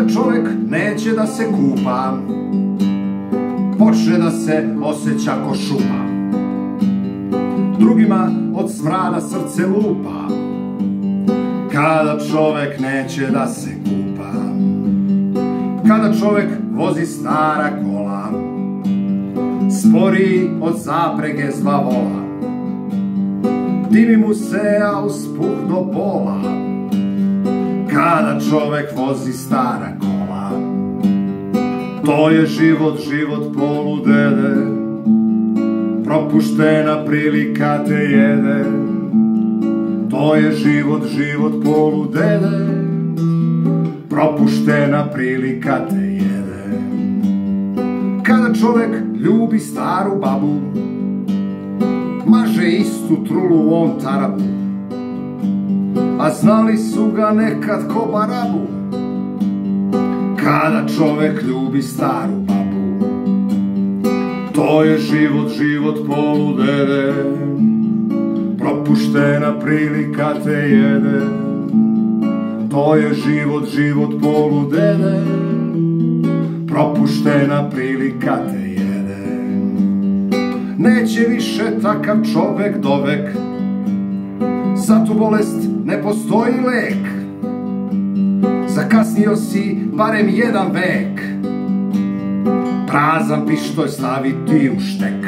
Kada čovek neće da se kupa, počne da se osjeća ko šuma. Drugima od smrada srce lupa. Kada čovek neće da se kupa, kada čovek vozi stara kola, sporiji od zaprege zva vola, dimi mu se, a uspuh do pola. Kada čovek vozi stara kola, to je život, život poludede, propuštena prilika te jede. To je život, život poludede, propuštena prilika te jede. Kada čovek ljubi staru babu, maže istu trulu on tarabu, a znali su ga nekad ko barabu. Kada čovek ljubi staru babu, to je život, život poludede, propuštena prilika te jede. To je život, život poludede, propuštena prilika te jede. Neće više takav čovek dovek, za tu bolest ne postoji lek. Zakasnio si barem jedan vek, prazan pištolj staviti u štek.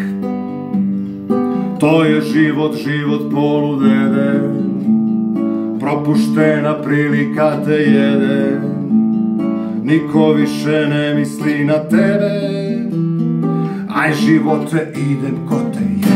To je život, život poludede, propuštena prilika te jede. Niko više ne misli na tebe, aj živote idem ko te jede.